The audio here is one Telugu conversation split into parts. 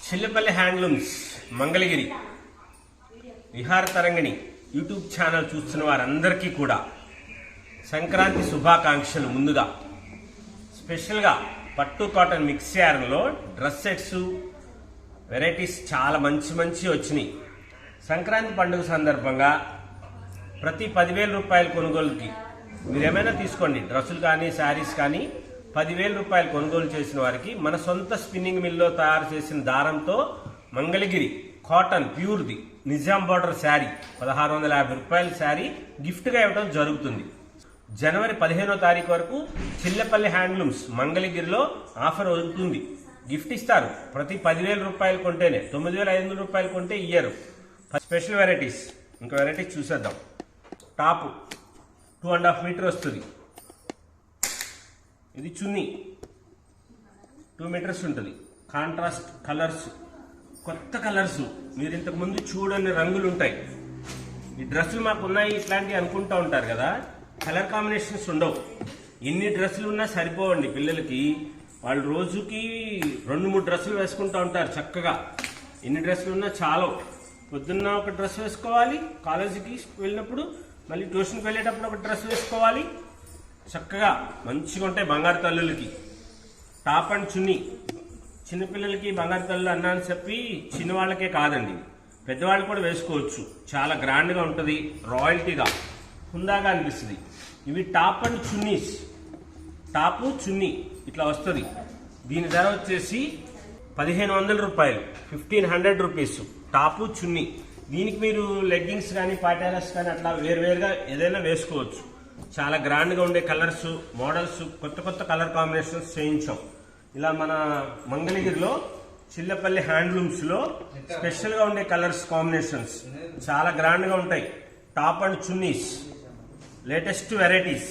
చిల్లపల్లి హ్యాండ్లూమ్స్ మంగళగిరి విహార తరంగిణి యూట్యూబ్ ఛానల్ చూస్తున్న వారందరికీ కూడా సంక్రాంతి శుభాకాంక్షలు. ముందుగా స్పెషల్గా పట్టు కాటన్ మిక్స్ యార్న్లో డ్రెస్ సెట్స్ వెరైటీస్ చాలా మంచి వచ్చినాయి. సంక్రాంతి పండుగ సందర్భంగా ప్రతి 10,000 రూపాయల కొనుగోలుకి మీరు ఏమైనా తీసుకోండి, డ్రెస్సులు కానీ శారీస్ కానీ 10,000 రూపాయలు కొనుగోలు చేసిన వారికి మన సొంత స్పిన్నింగ్ మిల్లో తయారు చేసిన దారంతో మంగళగిరి కాటన్ ప్యూర్ది నిజాం బార్డర్ శారీ 1,650 రూపాయల శారీ గిఫ్ట్గా ఇవ్వడం జరుగుతుంది. జనవరి 15వ తారీఖు వరకు చిల్లపల్లి హ్యాండ్లూమ్స్ మంగళగిరిలో ఆఫర్ ఉంటుంది. గిఫ్ట్ ఇస్తారు. ప్రతి 10,000 రూపాయలు కొంటేనే 9,500 రూపాయలు కొంటే ఇయ్యరు. స్పెషల్ వెరైటీస్, ఇంకా వెరైటీస్ చూసేద్దాం. టాప్ 2.5 మీటర్ వస్తుంది. ఇది చున్నీ 2 మీటర్స్ ఉంటుంది. కాంట్రాస్ట్ కలర్స్, కొత్త కలర్స్, మీరు ఇంతకు ముందు చూడని రంగులు ఉంటాయి. ఈ డ్రెస్సులు మాకు ఉన్నాయి ఇట్లాంటివి అనుకుంటూ ఉంటారు కదా, కలర్ కాంబినేషన్స్ ఉండవు. ఎన్ని డ్రెస్సులు ఉన్నా సరిపోవండి పిల్లలకి. వాళ్ళు రోజుకి 2-3 డ్రెస్సులు వేసుకుంటూ ఉంటారు చక్కగా. ఎన్ని డ్రెస్సులు ఉన్నా చాలా. పొద్దున్న ఒక డ్రెస్ వేసుకోవాలి, కాలేజీకి వెళ్ళినప్పుడు, మళ్ళీ ట్యూషన్కి వెళ్ళేటప్పుడు ఒక డ్రెస్ వేసుకోవాలి. చక్కగా మంచిగా ఉంటాయి బంగారు తల్లులకి. టాప్ అండ్ చున్నీ చిన్నపిల్లలకి బంగారు తల్లు అన్నా అని చెప్పి చిన్నవాళ్ళకే కాదండి, పెద్దవాళ్ళు కూడా వేసుకోవచ్చు. చాలా గ్రాండ్గా ఉంటుంది, రాయల్టీగా హుందాగా అనిపిస్తుంది. ఇవి టాప్ అండ్ చున్నీస్. టాపు చున్నీ ఇట్లా వస్తుంది. దీని ధర వచ్చేసి 1,500 రూపాయలు, 1,500 రూపీస్ టాపు చున్నీ. దీనికి మీరు లెగ్గింగ్స్ కానీ పాటాలస్ కానీ అట్లా వేరువేరుగా ఏదైనా వేసుకోవచ్చు. చాలా గ్రాండ్గా ఉండే కలర్స్, మోడల్స్, కొత్త కలర్ కాంబినేషన్స్ చేయించాం. ఇలా మన మంగళగిరిలో చిల్లపల్లి హ్యాండ్లూమ్స్లో స్పెషల్గా ఉండే కలర్స్ కాంబినేషన్స్ చాలా గ్రాండ్గా ఉంటాయి. Top and chunnis, latest varieties,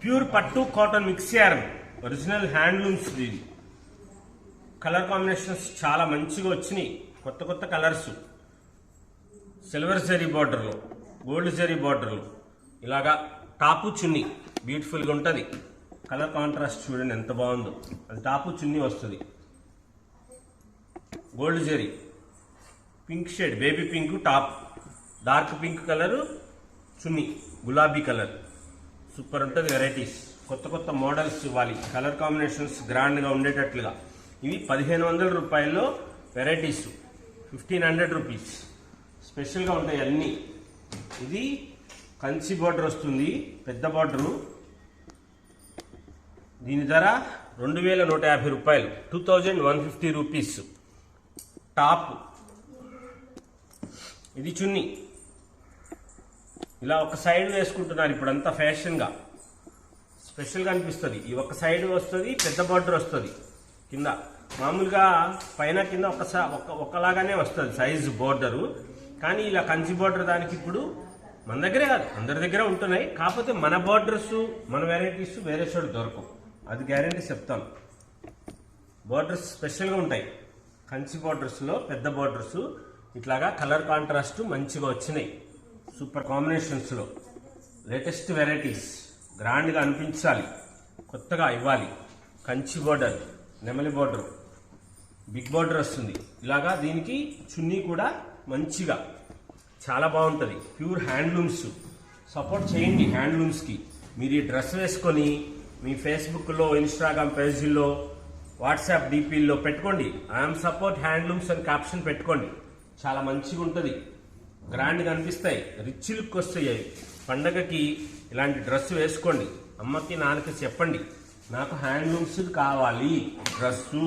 pure పట్టు cotton mix yarn original handlooms. ఇది కలర్ కాంబినేషన్స్ చాలా మంచిగా వచ్చినాయి. కొత్త కలర్స్, సిల్వర్ జరీ బార్డర్లు, గోల్డ్ జరీ బార్డర్లు, ఇలాగా టాపు చున్నీ బ్యూటిఫుల్గా ఉంటుంది. కలర్ కాంట్రాస్ట్ చూడండి ఎంత బాగుందో. అది టాపు చున్నీ వస్తుంది. Gold zari, pink shade, baby pink top, dark pink colour chunni, గులాబీ కలర్. సూపర్ ఉంటుంది వెరైటీస్. కొత్త మోడల్స్ ఇవ్వాలి, కలర్ కాంబినేషన్స్ గ్రాండ్గా ఉండేటట్లుగా. ఇవి 1,500 రూపాయల్లో వెరైటీస్, 1,500 రూపీస్. స్పెషల్గా ఉంటాయి అన్నీ. ఇది కంచి బార్డర్ వస్తుంది, పెద్ద బార్డరు. దీని ధర 2,150 రూపాయలు, 2,150 రూపీస్. టాప్, ఇది చున్నీ. ఇలా ఒక సైడ్ వేసుకుంటున్నారు ఇప్పుడంతా ఫ్యాషన్గా, స్పెషల్గా అనిపిస్తుంది. ఈ ఒక సైడ్ వస్తుంది, పెద్ద బార్డర్ వస్తుంది. కింద మామూలుగా పైన కింద ఒకలాగానే వస్తుంది సైజు బోర్డరు. కానీ ఇలా కంచి బోర్డర్ దానికి ఇప్పుడు మన దగ్గరే కాదు అందరి దగ్గర ఉంటున్నాయి. కాకపోతే మన బోర్డర్స్, మన వెరైటీస్ వేరే చోట దొరకవు, అది గ్యారెంటీ చెప్తాను. బోర్డర్స్ స్పెషల్గా ఉంటాయి. కంచి బోర్డర్స్లో పెద్ద బోర్డర్స్ ఇట్లాగా కలర్ కాంట్రాస్ట్ మంచిగా వచ్చినాయి. సూపర్ కాంబినేషన్స్లో లేటెస్ట్ వెరైటీస్, గ్రాండ్గా అనిపించాలి, కొత్తగా ఇవ్వాలి. కంచి బోర్డర్, నెమలి బోర్డర్, బిగ్ బోర్డర్ వస్తుంది. ఇలాగా దీనికి చున్నీ కూడా మంచిగా చాలా బాగుంటుంది. Pure handlooms. సపోర్ట్ చేయండి హ్యాండ్లూమ్స్కి. మీరు ఈ డ్రెస్ వేసుకొని మీ ఫేస్బుక్లో, ఇన్స్టాగ్రామ్ పేజీల్లో, వాట్సాప్ డీపీల్లో పెట్టుకోండి. ఐఎమ్ సపోర్ట్ హ్యాండ్లూమ్స్ అని క్యాప్షన్ పెట్టుకోండి. చాలా మంచిగా ఉంటుంది, గ్రాండ్గా అనిపిస్తాయి, రిచ్ లుక్ వస్తాయి. పండగకి ఇలాంటి డ్రెస్ వేసుకోండి. అమ్మకి నాన్నకి చెప్పండి, నాకు హ్యాండ్లూమ్స్ కావాలి డ్రెస్సు,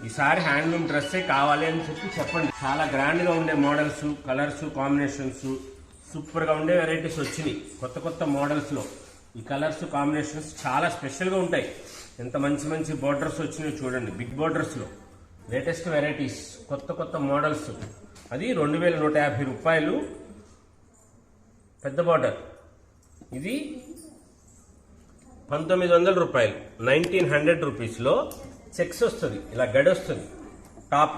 ఈసారి హ్యాండ్లూమ్ డ్రెస్సే కావాలి అని చెప్పండి. చాలా గ్రాండ్గా ఉండే మోడల్స్, కలర్స్, కాంబినేషన్స్, సూపర్గా ఉండే వెరైటీస్ వచ్చినాయి. కొత్త మోడల్స్లో ఈ కలర్స్ కాంబినేషన్స్ చాలా స్పెషల్గా ఉంటాయి. ఎంత మంచి బోర్డర్స్ వచ్చినాయి చూడండి. బిగ్ బోర్డర్స్లో లేటెస్ట్ వెరైటీస్, కొత్త మోడల్స్. అది 2,150 రూపాయలు పెద్ద బార్డర్. ఇది 1,900 రూపాయలు, 1,900 రూపీస్లో చెక్స్ వస్తుంది. ఇలా గడి వస్తుంది. టాప్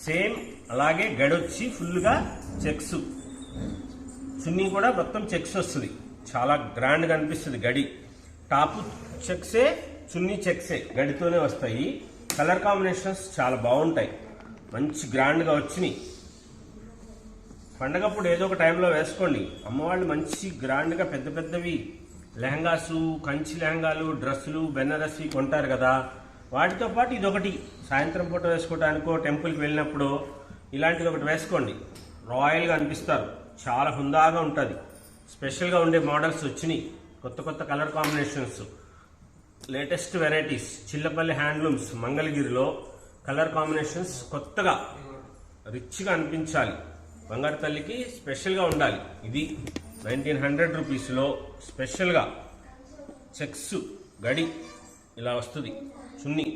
సేమ్ అలాగే గడి వచ్చి ఫుల్గా చెక్స్. చున్నీ కూడా మొత్తం చెక్స్ వస్తుంది. చాలా గ్రాండ్గా అనిపిస్తుంది గడి. టాప్ చెక్సే, చున్నీ చెక్సే, గడితోనే వస్తాయి. కలర్ కాంబినేషన్స్ చాలా బాగుంటాయి. మంచి గ్రాండ్గా వచ్చినాయి. పండగప్పుడు ఏదో ఒక టైంలో వేసుకోండి. అమ్మవాళ్ళు మంచి గ్రాండ్గా పెద్ద పెద్దవి లెహంగాసు, కంచి లెహంగాలు, డ్రెస్సులు, బెనారసి కొంటారు కదా, వాటితో పాటు ఇదొకటి సాయంత్రం పూట వేసుకోవడానికో టెంపుల్కి వెళ్ళినప్పుడు ఇలాంటిది ఒకటి వేసుకోండి. రాయల్గా అనిపిస్తారు, చాలా హుందాగా ఉంటుంది. స్పెషల్గా ఉండే మోడల్స్ వచ్చినాయి, కొత్త కొత్త colour combinations, latest varieties. Chillapalli handlooms మంగళగిరిలో కలర్ కాంబినేషన్స్ కొత్తగా రిచ్గా అనిపించాలి. బంగారు తల్లికి స్పెషల్గా ఉండాలి. ఇది 1900 రూపీస్లో స్పెషల్గా చెక్స్ గడి ఇలా వస్తుంది. చున్నీ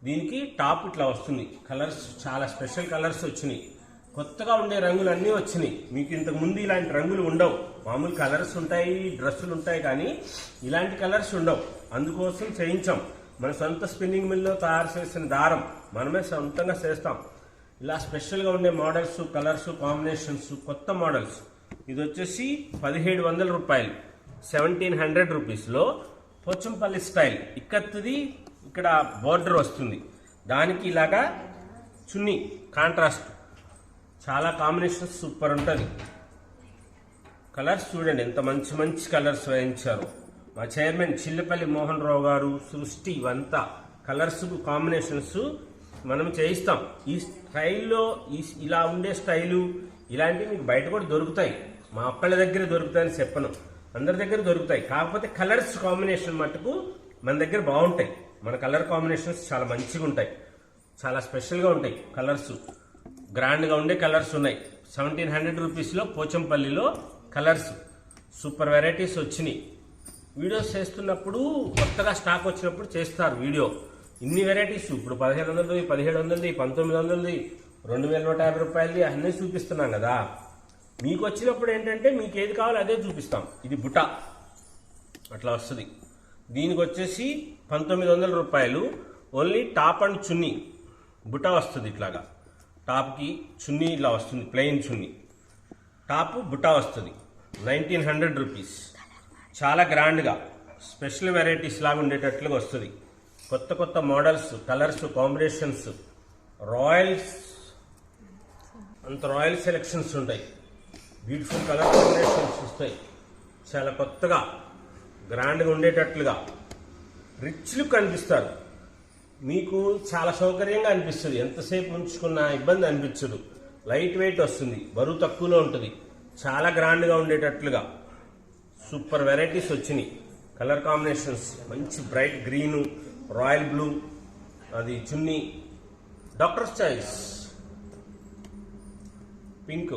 దీనికి టాప్ ఇట్లా వస్తుంది. కలర్స్ చాలా స్పెషల్ కలర్స్ వచ్చినాయి. కొత్తగా ఉండే రంగులు అన్నీ వచ్చినాయి. మీకు ఇంతకు ముందు ఇలాంటి రంగులు ఉండవు. మామూలు కలర్స్ ఉంటాయి, డ్రెస్సులు ఉంటాయి, కానీ ఇలాంటి కలర్స్ ఉండవు. అందుకోసం చేయించాం. మన సొంత స్పిన్నింగ్ మిల్లో తయారు చేసిన దారం మనమే సొంతంగా చేస్తాం. ఇలా స్పెషల్గా ఉండే మోడల్స్, కలర్స్, కాంబినేషన్స్, కొత్త మోడల్స్. ఇది వచ్చేసి 1700 రూపాయలు, 1700 రూపీస్లో పోచంపల్లి స్టైల్ ఇక్కత్తుది. ఇక్కడ బోర్డర్ వస్తుంది, దానికి ఇలాగా చున్నీ కాంట్రాస్ట్. చాలా కాంబినేషన్స్ సూపర్ ఉంటుంది. కలర్స్ చూడండి ఎంత మంచి మంచి కలర్స్ వేయించారు. మా చైర్మన్ చిల్లపల్లి మోహన్ రావు గారు, సృష్టి, ఇవంతా కలర్స్ కాంబినేషన్స్ మనం చేయిస్తాం. ఈ స్టైల్లో ఇలా ఉండే స్టైలు ఇలాంటివి మీకు బయట కూడా దొరుకుతాయి. మా ఒక్కళ్ళ దగ్గర దొరుకుతాయని చెప్పను, అందరి దగ్గర దొరుకుతాయి. కాకపోతే కలర్స్ కాంబినేషన్ మటుకు మన దగ్గర బాగుంటాయి. మన కలర్ కాంబినేషన్స్ చాలా మంచిగా ఉంటాయి, చాలా స్పెషల్గా ఉంటాయి. కలర్స్ గ్రాండ్గా ఉండే కలర్స్ ఉన్నాయి. 1700 రూపీస్లో పోచంపల్లిలో కలర్స్ సూపర్ వెరైటీస్ వచ్చినాయి. వీడియోస్ చేస్తున్నప్పుడు కొత్తగా స్టాక్ వచ్చినప్పుడు చేస్తారు వీడియో. ఇన్ని వెరైటీస్ ఇప్పుడు 1500, 1700, 1900, 2150 రూపాయలది అన్నీ చూపిస్తున్నాం కదా. మీకు వచ్చినప్పుడు ఏంటంటే మీకు ఏది కావాలో అదే చూపిస్తాం. ఇది బుటా అట్లా వస్తుంది. దీనికి వచ్చేసి 1900 రూపాయలు. ఓన్లీ టాప్ అండ్ చున్నీ బుటా వస్తుంది. ఇట్లాగా టాప్కి చున్నీ ఇలా వస్తుంది, ప్లెయిన్ చున్నీ, టాప్ బుటా వస్తుంది. 1900 రూపీస్. చాలా గ్రాండ్గా స్పెషల్ వెరైటీస్ లాగా ఉండేటట్లుగా వస్తుంది. కొత్త కొత్త మోడల్స్, కలర్స్, కాంబినేషన్స్, రాయల్స్ అంత రాయల్ సెలెక్షన్స్ ఉంటాయి. బ్యూటిఫుల్ కలర్ కాంబినేషన్స్ వస్తాయి. చాలా కొత్తగా గ్రాండ్గా ఉండేటట్లుగా రిచ్ లుక్ అనిపిస్తారు. మీకు చాలా సౌకర్యంగా అనిపిస్తుంది. ఎంతసేపు ఉంచుకున్నా ఇబ్బంది అనిపించదు. లైట్ వెయిట్ వస్తుంది, బరువు తక్కువలో ఉంటుంది. చాలా గ్రాండ్గా ఉండేటట్లుగా సూపర్ వెరైటీస్ వచ్చినాయి. కలర్ కాంబినేషన్స్ మంచి బ్రైట్ గ్రీను, రాయల్ బ్లూ, అది chunni, doctors choice pink,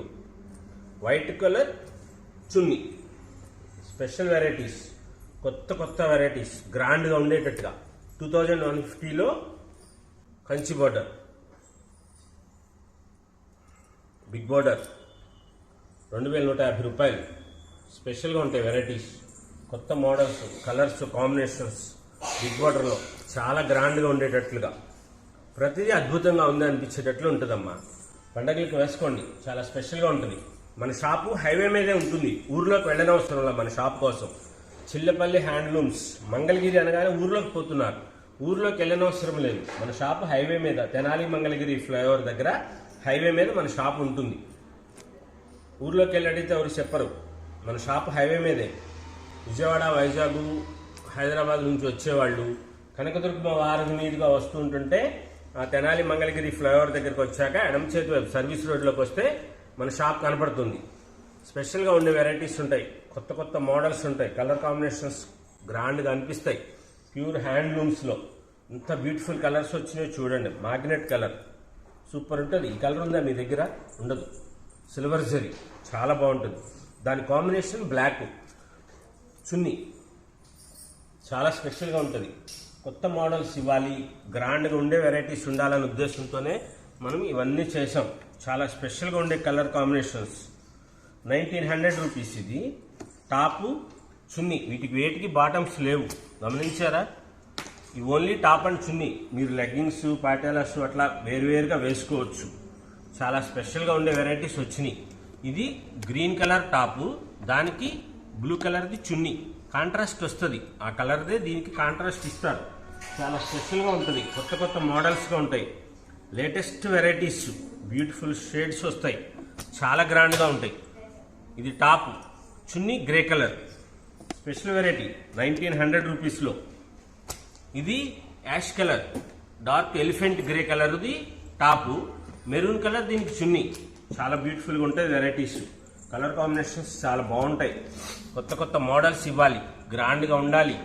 white colour chunni. Special varieties, కొత్త కొత్త వెరైటీస్ గ్రాండ్గా ఉండేటట్టుగా. 2150లో కంచి బోర్డర్, బిగ్ బోర్డర్ 2150 రూపాయలు. స్పెషల్గా ఉంటాయి వెరైటీస్, కొత్త మోడల్స్, కలర్స్, కాంబినేషన్స్. బిగ్ బోర్డర్లో చాలా గ్రాండ్గా ఉండేటట్లుగా ప్రతిదీ అద్భుతంగా ఉంది అనిపించేటట్లు ఉంటుందమ్మా. పండగలకు వేసుకోండి, చాలా స్పెషల్గా ఉంటుంది. మన షాపు హైవే మీదే ఉంటుంది, ఊర్లోకి వెళ్ళనవసరంలా. మన షాప్ కోసం చిల్లపల్లి హ్యాండ్లూమ్స్ మంగళగిరి అనగానే ఊర్లోకి పోతున్నారు, ఊర్లోకి వెళ్ళనవసరం లేదు. మన షాపు హైవే మీద, తెనాలి మంగళగిరి ఫ్లైఓవర్ దగ్గర హైవే మీద మన షాప్ ఉంటుంది. ఊర్లోకి వెళ్ళి అడిగితే ఎవరు చెప్పరు. మన షాపు హైవే మీదే. విజయవాడ, వైజాగ్, హైదరాబాద్ నుంచి వచ్చేవాళ్ళు కనకదుర్గమ్మ వారధి మీదుగా వస్తూ ఉంటుంటే ఆ తెనాలి మంగళగిరి ఫ్లైఓవర్ దగ్గరికి వచ్చాక ఎడమ చేతి వైపు సర్వీస్ రోడ్లోకి వస్తే మన షాప్ కనపడుతుంది. స్పెషల్గా ఉండే వెరైటీస్ ఉంటాయి, కొత్త కొత్త మోడల్స్ ఉంటాయి, కలర్ కాంబినేషన్స్ గ్రాండ్గా అనిపిస్తాయి. ప్యూర్ హ్యాండ్లూమ్స్లో ఇంత బ్యూటిఫుల్ కలర్స్ వచ్చినాయో చూడండి. మ్యాగ్నెట్ కలర్ సూపర్ ఉంటుంది. ఈ కలర్ ఉందా మీ దగ్గర? ఉండదు. సిల్వర్ జరీ చాలా బాగుంటుంది. దాని కాంబినేషన్ బ్లాక్ చున్నీ చాలా స్పెషల్గా ఉంటుంది. కొత్త మోడల్స్ ఇవ్వాలి, గ్రాండ్గా ఉండే వెరైటీస్ ఉండాలనే ఉద్దేశంతోనే మనం ఇవన్నీ చేసాం. చాలా స్పెషల్గా ఉండే కలర్ కాంబినేషన్స్. 1900 రూపీస్ ఇది. టాపు, చున్నీ, వీటికి వేటికి బాటమ్స్ లేవు, గమనించారా? ఈ ఓన్లీ టాప్ అండ్ చున్నీ. మీరు లెగ్గింగ్స్, పాటేలాస్ అట్లా వేరువేరుగా వేసుకోవచ్చు. చాలా స్పెషల్గా ఉండే వెరైటీస్ వచ్చినాయి. ఇది గ్రీన్ కలర్ టాపు, దానికి బ్లూ కలర్ది చున్నీ. కాంట్రాస్ట్ వస్తుంది, ఆ కలర్దే దీనికి కాంట్రాస్ట్ ఇస్తారు. చాలా స్పెషల్గా ఉంటుంది, కొత్త కొత్త మోడల్స్గా ఉంటాయి. లేటెస్ట్ వెరైటీస్, బ్యూటిఫుల్ షేడ్స్ వస్తాయి, చాలా గ్రాండ్గా ఉంటాయి. ఇది టాప్, చున్నీ గ్రే కలర్, స్పెషల్ వెరైటీ 1900 రూపీస్లో. ఇది ash colour, dark elephant grey కలర్ది టాపు, మెరూన్ కలర్ దీనికి చున్నీ. చాలా బ్యూటిఫుల్గా ఉంటాయి వెరైటీస్, కలర్ కాంబినేషన్స్ చాలా బాగుంటాయి. కొత్త కొత్త మోడల్స్ ఇవ్వాలి, గ్రాండ్గా ఉండాలి.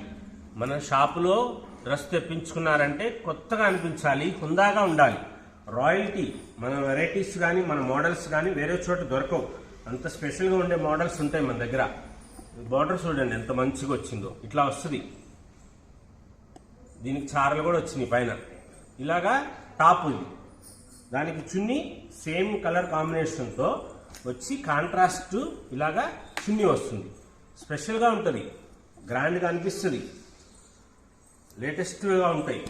మన షాపులో డ్రెస్ తెప్పించుకున్నారంటే కొత్తగా అనిపించాలి, హుందాగా ఉండాలి. రాయల్టీ, మన వెరైటీస్ కానీ మన మోడల్స్ కానీ వేరే చోట దొరకవు. అంత స్పెషల్గా ఉండే మోడల్స్ ఉంటాయి మన దగ్గర. బార్డర్ చూడండి ఎంత మంచిగా వచ్చిందో, ఇట్లా వస్తుంది. దీనికి చారలు కూడా వచ్చినాయి పైన. ఇలాగా టాప్ ఇది, దానికి చున్నీ సేమ్ కలర్ కాంబినేషన్తో వచ్చి కాంట్రాస్ట్ ఇలాగా చున్నీ వస్తుంది. స్పెషల్గా ఉంటుంది, గ్రాండ్గా అనిపిస్తుంది, లేటెస్ట్గా ఉంటాయి.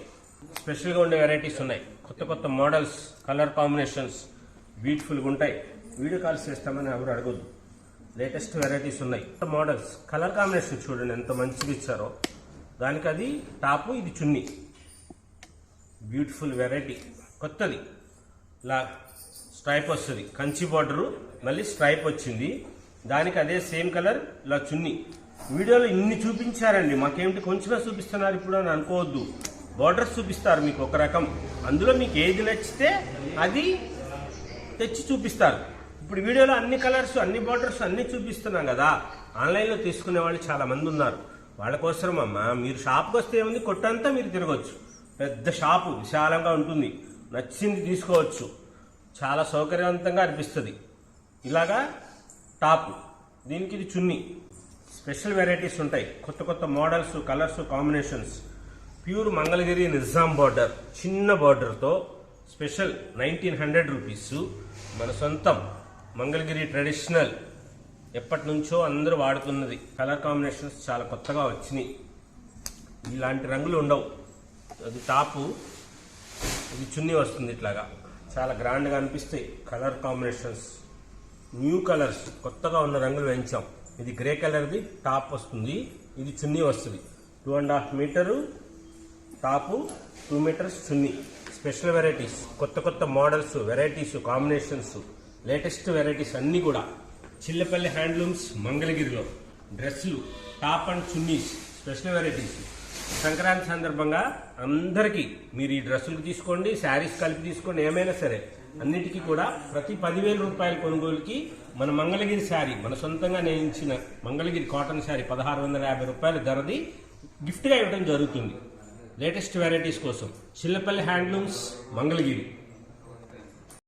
స్పెషల్గా ఉండే వెరైటీస్ ఉన్నాయి, కొత్త కొత్త మోడల్స్, కలర్ కాంబినేషన్స్ బ్యూటిఫుల్గా ఉంటాయి. వీడియో కాల్స్ చేస్తామని ఎవరు అడగొద్దు, లేటెస్ట్ వెరైటీస్ ఉన్నాయి. మోడల్స్, కలర్ కాంబినేషన్ చూడండి ఎంత మంచిగా ఇచ్చారో. దానికి అది టాపు, ఇది చున్నీ. బ్యూటిఫుల్ వెరైటీ, కొత్తది. ఇలా స్ట్రైప్ వస్తుంది, కంచి బార్డరు, మళ్ళీ స్ట్రైప్ వచ్చింది. దానికి అదే సేమ్ కలర్, ఇలా చున్నీ. వీడియోలో ఇన్ని చూపించారండి, మాకేమిటి కొంచెమే చూపిస్తున్నారు ఇప్పుడు అని అనుకోవద్దు. బార్డర్స్ చూపిస్తారు మీకు ఒక రకం, అందులో మీకు ఏది నచ్చితే అది తెచ్చి చూపిస్తారు. ఇప్పుడు వీడియోలో అన్ని కలర్స్, అన్ని బార్డర్స్ అన్ని చూపిస్తున్నాం కదా. ఆన్లైన్లో తీసుకునే వాళ్ళు చాలా మంది ఉన్నారు, వాళ్ళ కోసం అమ్మా. మీరు షాప్కి వస్తే ఏముంది, కొట్టంతా మీరు తిరగవచ్చు. పెద్ద షాపు, విశాలంగా ఉంటుంది, నచ్చింది తీసుకోవచ్చు, చాలా సౌకర్యవంతంగా అనిపిస్తుంది. ఇలాగా టాపు, దీనికి ఇది చున్నీ. స్పెషల్ వెరైటీస్ ఉంటాయి, కొత్త కొత్త models, colours, combinations. Pure Mangalagiri Nizam border, చిన్న బార్డర్తో స్పెషల్ 1900 రూపీస్. మన సొంతం మంగళగిరి ట్రెడిషనల్, ఎప్పటి నుంచో అందరూ వాడుతున్నది. కలర్ కాంబినేషన్స్ చాలా కొత్తగా వచ్చినాయి, ఇలాంటి రంగులు ఉండవు. అది టాపు, ఇది చున్నీ వస్తుంది. ఇట్లాగా చాలా గ్రాండ్గా అనిపిస్తాయి కలర్ కాంబినేషన్స్. న్యూ కలర్స్, కొత్తగా ఉన్న రంగులు వేయించాం. ఇది గ్రే కలర్ది టాప్ వస్తుంది, ఇది చున్నీ వస్తుంది. 2.5 మీటరు టాపు, 2 మీటర్స్ చున్నీ. స్పెషల్ వెరైటీస్, కొత్త కొత్త models, varieties, combinations, latest varieties అన్నీ కూడా. చిల్లపల్లి హ్యాండ్లూమ్స్ మంగళగిరిలో డ్రెస్సులు, top and chunnis, special varieties. Sankranti సందర్భంగా అందరికీ మీరు ఈ డ్రెస్సులు తీసుకోండి, శారీస్ కలిపి తీసుకోండి, ఏమైనా సరే అన్నిటికీ కూడా ప్రతి 10,000 రూపాయల కొనుగోలుకి మన మంగళగిరి శారీ, మన సొంతంగా నేయించిన మంగళగిరి కాటన్ శారీ 1650 రూపాయల ధరది గిఫ్ట్గా ఇవ్వడం జరుగుతుంది. లేటెస్ట్ వెరైటీస్ కోసం చిల్లపల్లి హ్యాండ్లూమ్స్ మంగళగిరి.